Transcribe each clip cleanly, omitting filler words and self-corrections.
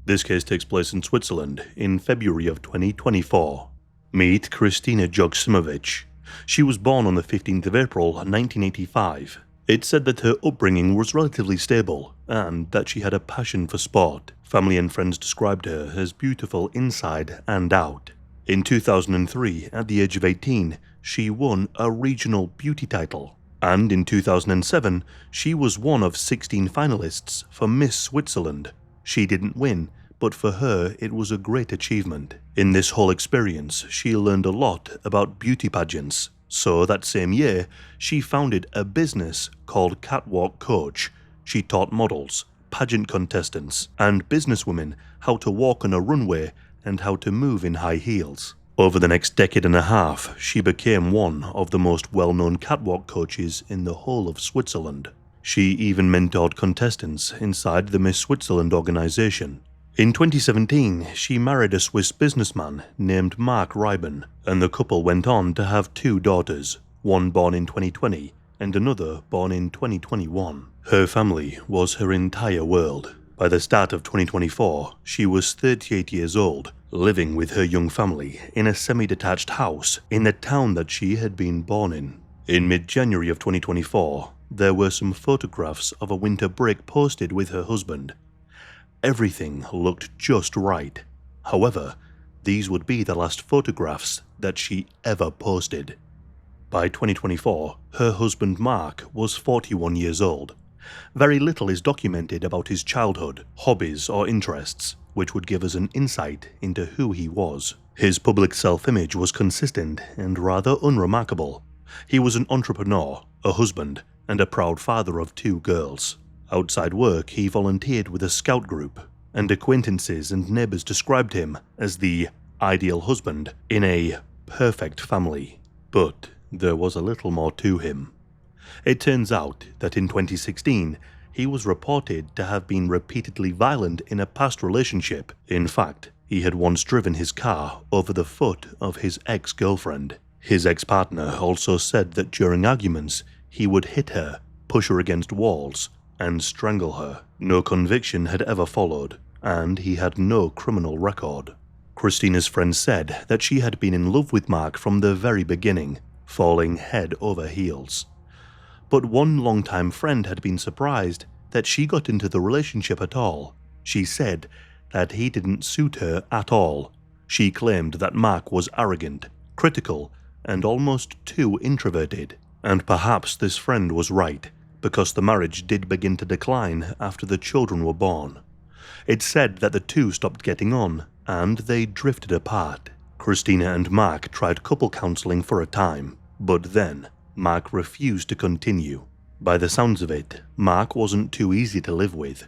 This case takes place in Switzerland in February of 2024. Meet Kristina Joksimovic. She was born on the 15th of April 1985. It's said that her upbringing was relatively stable and that she had a passion for sport. Family and friends described her as beautiful inside and out. In 2003, at the age of 18, she won a regional beauty title. And in 2007, she was one of 16 finalists for Miss Switzerland. She didn't win, but for her it was a great achievement. In this whole experience, she learned a lot about beauty pageants. So that same year, she founded a business called Catwalk Coach. She taught models, pageant contestants, and businesswomen how to walk on a runway and how to move in high heels. Over the next decade and a half, she became one of the most well-known catwalk coaches in the whole of Switzerland. She even mentored contestants inside the Miss Switzerland organization. In 2017, she married a Swiss businessman named Marc Rieben, and the couple went on to have 2 daughters, one born in 2020 and another born in 2021. Her family was her entire world. By the start of 2024, she was 38 years old, living with her young family in a semi-detached house in the town that she had been born in. In mid-January of 2024, there were some photographs of a winter break posted with her husband. Everything looked just right. However, these would be the last photographs that she ever posted. By 2024, her husband Marc was 41 years old. Very little is documented about his childhood, hobbies or interests, which would give us an insight into who he was. His public self-image was consistent and rather unremarkable. He was an entrepreneur, a husband, and a proud father of 2 girls. Outside work, he volunteered with a scout group, and acquaintances and neighbors described him as the ideal husband in a perfect family. But there was a little more to him. It turns out that in 2016, he was reported to have been repeatedly violent in a past relationship. In fact, he had once driven his car over the foot of his ex-girlfriend. His ex-partner also said that during arguments, he would hit her, push her against walls, and strangle her. No conviction had ever followed, and he had no criminal record. Kristina's friend said that she had been in love with Marc from the very beginning, falling head over heels. But one longtime friend had been surprised that she got into the relationship at all. She said that he didn't suit her at all. She claimed that Marc was arrogant, critical, and almost too introverted. And perhaps this friend was right, because the marriage did begin to decline after the children were born. It's said that the 2 stopped getting on, and they drifted apart. Kristina and Marc tried couple counseling for a time, but then Marc refused to continue. By the sounds of it, Marc wasn't too easy to live with.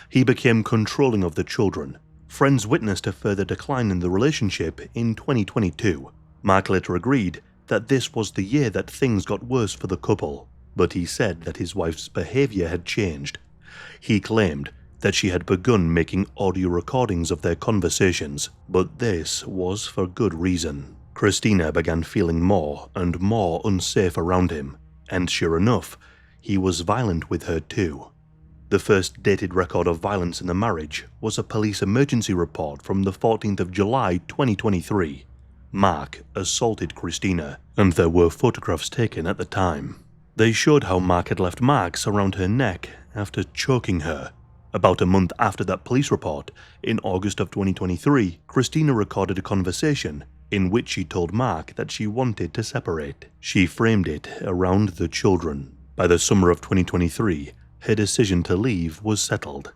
He became controlling of the children. Friends witnessed a further decline in the relationship in 2022. Marc later agreed that this was the year that things got worse for the couple, but he said that his wife's behavior had changed. He claimed that she had begun making audio recordings of their conversations, but this was for good reason. Kristina began feeling more and more unsafe around him, and sure enough, he was violent with her too. The first dated record of violence in the marriage was a police emergency report from the 14th of July 2023. Marc assaulted Kristina, and there were photographs taken at the time. They showed how Marc had left marks around her neck after choking her. About a month after that police report, in August of 2023, Kristina recorded a conversation in which she told Marc that she wanted to separate. She framed it around the children. By the summer of 2023, her decision to leave was settled.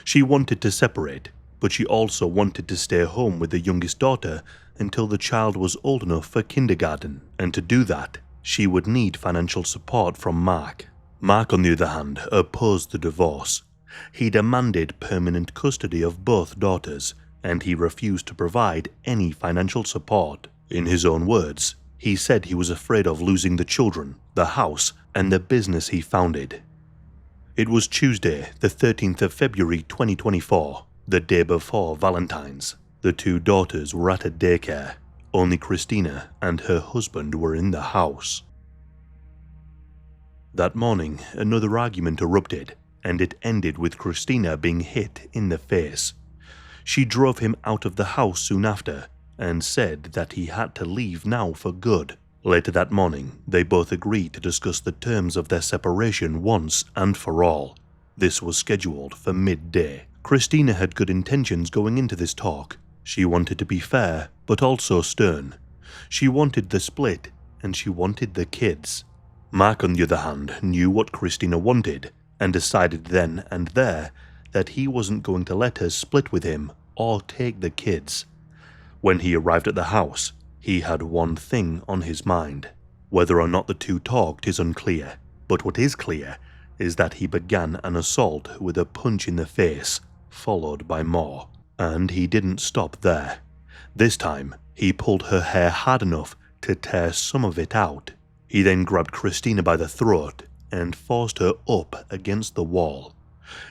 She wanted to separate, but she also wanted to stay home with the youngest daughter until the child was old enough for kindergarten, and to do that, she would need financial support from Marc. Marc, on the other hand, opposed the divorce. He demanded permanent custody of both daughters, and he refused to provide any financial support. In his own words, he said he was afraid of losing the children, the house, and the business he founded. It was Tuesday, the 13th of February 2024, the day before Valentine's. The 2 daughters were at a daycare. Only Kristina and her husband were in the house. That morning, another argument erupted, and it ended with Kristina being hit in the face. She drove him out of the house soon after and said that he had to leave now for good. Later that morning, they both agreed to discuss the terms of their separation once and for all. This was scheduled for midday. Kristina had good intentions going into this talk. She wanted to be fair, but also stern. She wanted the split, and she wanted the kids. Marc, on the other hand, knew what Kristina wanted, and decided then and there that he wasn't going to let her split with him or take the kids. When he arrived at the house, he had one thing on his mind. Whether or not the two talked is unclear, but what is clear is that he began an assault with a punch in the face, followed by more. And he didn't stop there. This time, he pulled her hair hard enough to tear some of it out. He then grabbed Kristina by the throat and forced her up against the wall.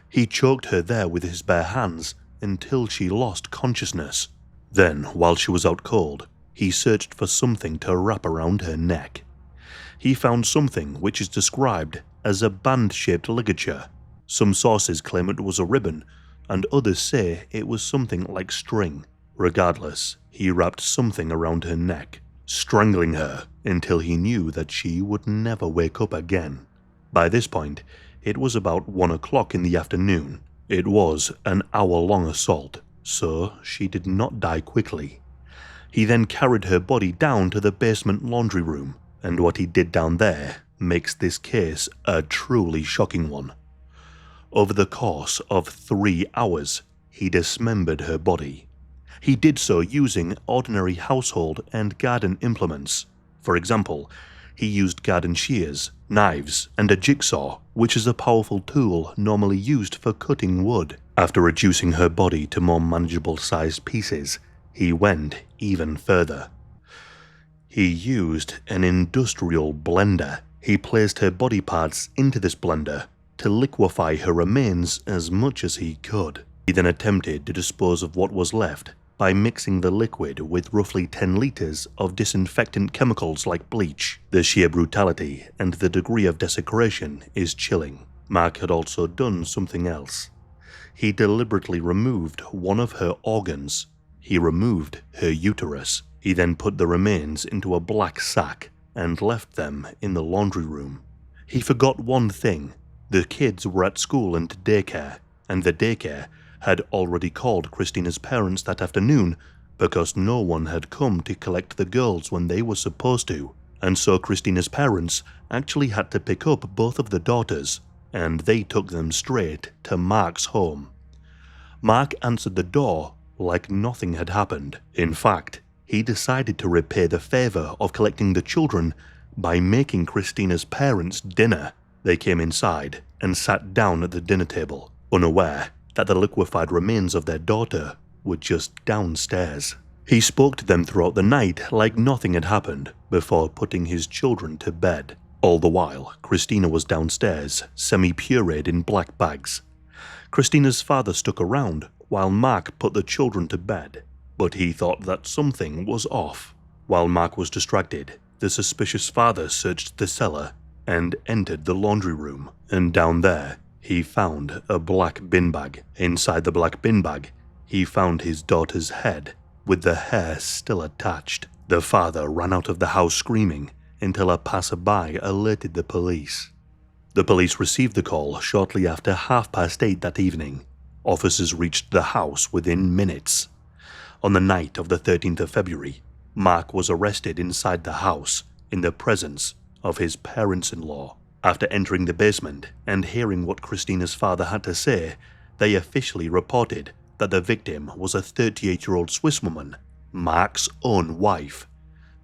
He choked her there with his bare hands until she lost consciousness. Then, while she was out cold, he searched for something to wrap around her neck. He found something which is described as a band-shaped ligature. Some sources claim it was a ribbon, and others say it was something like string. Regardless, he wrapped something around her neck, strangling her until he knew that she would never wake up again. By this point, it was about 1 o'clock in the afternoon. It was an hour-long assault, so she did not die quickly. He then carried her body down to the basement laundry room, and what he did down there makes this case a truly shocking one. Over the course of 3 hours, he dismembered her body. He did so using ordinary household and garden implements. For example, he used garden shears, knives, and a jigsaw, which is a powerful tool normally used for cutting wood. After reducing her body to more manageable sized pieces, he went even further. He used an industrial blender. He placed her body parts into this blender to liquefy her remains as much as he could. He then attempted to dispose of what was left by mixing the liquid with roughly 10 liters of disinfectant chemicals like bleach. The sheer brutality and the degree of desecration is chilling. Marc had also done something else. He deliberately removed one of her organs. He removed her uterus. He then put the remains into a black sack and left them in the laundry room. He forgot one thing. The kids were at school and daycare, and the daycare had already called Kristina's parents that afternoon because no one had come to collect the girls when they were supposed to, and so Kristina's parents actually had to pick up both of the daughters, and they took them straight to Marc's home. Marc answered the door like nothing had happened. In fact, he decided to repay the favor of collecting the children by making Kristina's parents dinner. They came inside and sat down at the dinner table, unaware that the liquefied remains of their daughter were just downstairs. He spoke to them throughout the night like nothing had happened before putting his children to bed. All the while, Kristina was downstairs, semi-pureed in black bags. Kristina's father stuck around while Marc put the children to bed, but he thought that something was off. While Marc was distracted, the suspicious father searched the cellar and entered the laundry room, and down there, he found a black bin bag. Inside the black bin bag, he found his daughter's head, with the hair still attached. The father ran out of the house screaming until a passerby alerted the police. The police received the call shortly after 8:30 that evening. Officers reached the house within minutes. On the night of the 13th of February, Marc was arrested inside the house in the presence of his parents-in-law. After entering the basement and hearing what Kristina's father had to say, they officially reported that the victim was a 38-year-old Swiss woman, Marc's own wife.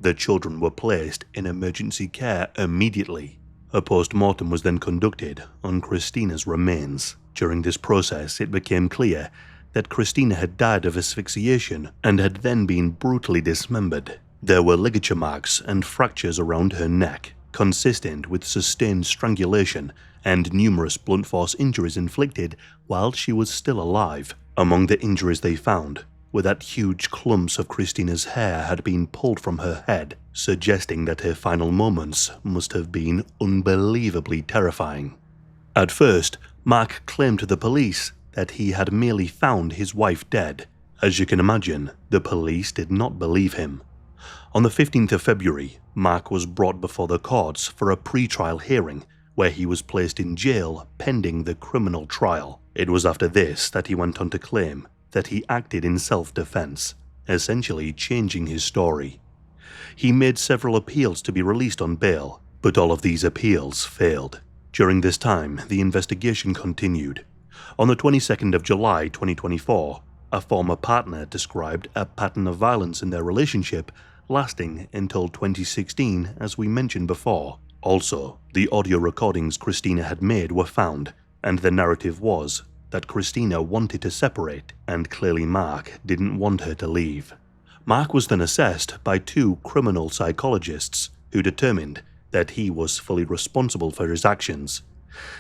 The children were placed in emergency care immediately. A post-mortem was then conducted on Kristina's remains. During this process, it became clear that Kristina had died of asphyxiation and had then been brutally dismembered. There were ligature marks and fractures around her neck, consistent with sustained strangulation and numerous blunt force injuries inflicted while she was still alive. Among the injuries they found were that huge clumps of Kristina's hair had been pulled from her head, suggesting that her final moments must have been unbelievably terrifying. At first, Marc claimed to the police that he had merely found his wife dead, As you can imagine, the police did not believe him. On the 15th of February, Marc was brought before the courts for a pre-trial hearing where he was placed in jail pending the criminal trial. It was after this that he went on to claim that he acted in self-defense, essentially changing his story. He made several appeals to be released on bail, but all of these appeals failed. During this time, the investigation continued. On the 22nd of July 2024, a former partner described a pattern of violence in their relationship lasting until 2016, as we mentioned before. Also, the audio recordings Kristina had made were found, and the narrative was that Kristina wanted to separate, and clearly Marc didn't want her to leave. Marc was then assessed by two criminal psychologists who determined that he was fully responsible for his actions.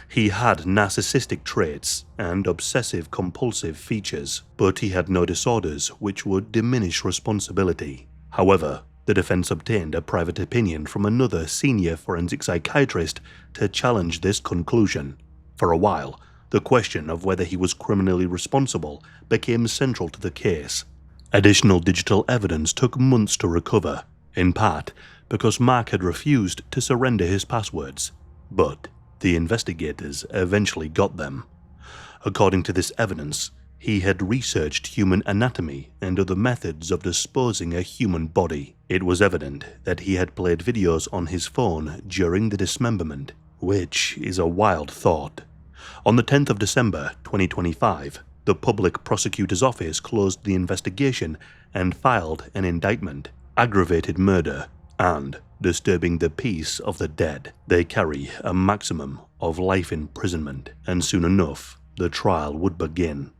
He had narcissistic traits and obsessive-compulsive features, but he had no disorders which would diminish responsibility. However, the defense obtained a private opinion from another senior forensic psychiatrist to challenge this conclusion. For a while, the question of whether he was criminally responsible became central to the case. Additional digital evidence took months to recover, in part because Marc had refused to surrender his passwords, but the investigators eventually got them. According to this evidence, he had researched human anatomy and other methods of disposing a human body. It was evident that he had played videos on his phone during the dismemberment, which is a wild thought. On the 10th of December 2025, the public prosecutor's office closed the investigation and filed an indictment, aggravated murder, and disturbing the peace of the dead. They carry a maximum of life imprisonment, and soon enough, the trial would begin.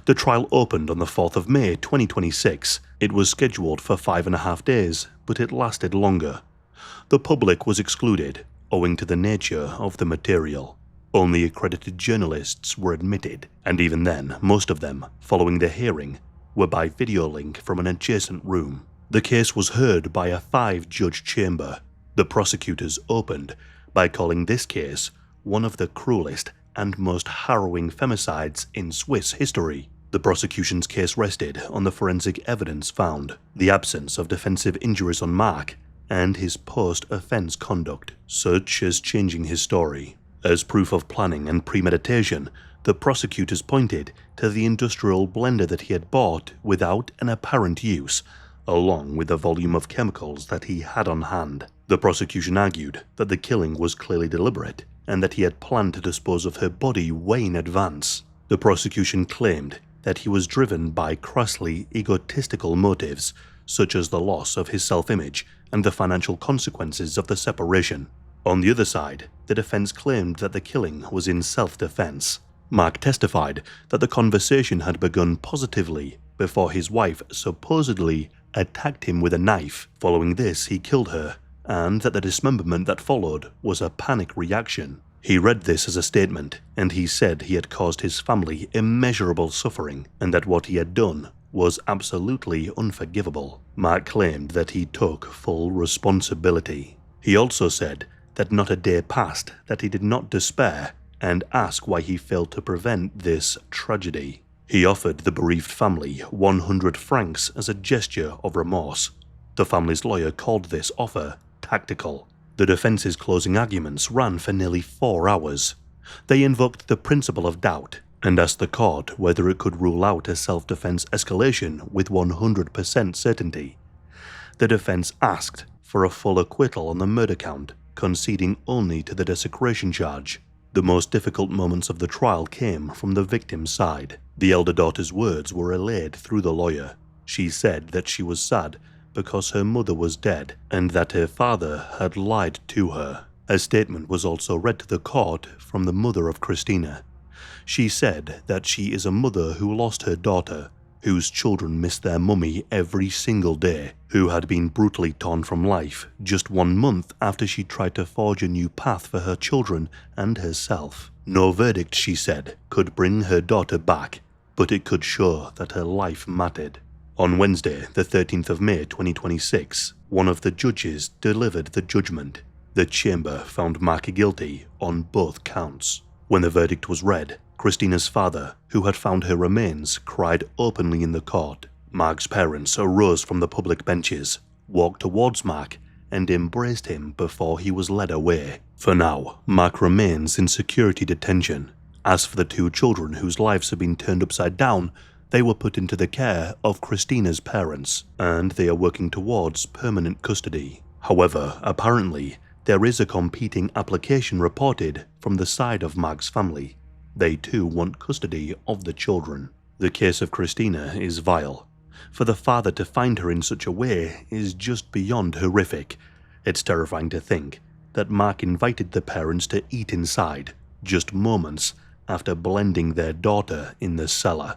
The trial opened on the 4th of May 2026. It was scheduled for 5.5 days, but it lasted longer. The public was excluded, owing to the nature of the material. Only accredited journalists were admitted, and even then, most of them, following the hearing, were by video link from an adjacent room. The case was heard by a 5-judge chamber. The prosecutors opened by calling this case one of the cruelest and most harrowing femicides in Swiss history. The prosecution's case rested on the forensic evidence found, the absence of defensive injuries on Marc, and his post-offense conduct, such as changing his story. As proof of planning and premeditation, the prosecutors pointed to the industrial blender that he had bought without an apparent use, along with the volume of chemicals that he had on hand. The prosecution argued that the killing was clearly deliberate and that he had planned to dispose of her body way in advance. The prosecution claimed that he was driven by crassly egotistical motives, such as the loss of his self-image and the financial consequences of the separation. On the other side, the defense claimed that the killing was in self-defense. Marc testified that the conversation had begun positively before his wife supposedly attacked him with a knife. Following this, he killed her, and that the dismemberment that followed was a panic reaction. He read this as a statement, and he said he had caused his family immeasurable suffering, and that what he had done was absolutely unforgivable. Marc claimed that he took full responsibility. He also said that not a day passed that he did not despair and ask why he failed to prevent this tragedy. He offered the bereaved family 100 francs as a gesture of remorse. The family's lawyer called this offer tactical. The defense's closing arguments ran for nearly 4 hours. They invoked the principle of doubt and asked the court whether it could rule out a self-defense escalation with 100% certainty. The defense asked for a full acquittal on the murder count, conceding only to the desecration charge. The most difficult moments of the trial came from the victim's side. The elder daughter's words were relayed through the lawyer. She said that she was sad because her mother was dead and that her father had lied to her. A statement was also read to the court from the mother of Kristina. She said that she is a mother who lost her daughter, whose children miss their mummy every single day, who had been brutally torn from life just 1 month after she tried to forge a new path for her children and herself. No verdict, she said, could bring her daughter back, but it could show that her life mattered. On Wednesday, the 13th of May 2026, one of the judges delivered the judgment. The chamber found Marc guilty on both counts. When the verdict was read, Kristina's father, who had found her remains, cried openly in the court. Marc's parents arose from the public benches, walked towards Marc, and embraced him before he was led away. For now, Marc remains in security detention. As for the two children whose lives had been turned upside down, they were put into the care of Kristina's parents, and they are working towards permanent custody. However, apparently, there is a competing application reported from the side of Marc's family. They too want custody of the children. The case of Kristina is vile. For the father to find her in such a way is just beyond horrific. It's terrifying to think that Marc invited the parents to eat inside, just moments after blending their daughter in the cellar.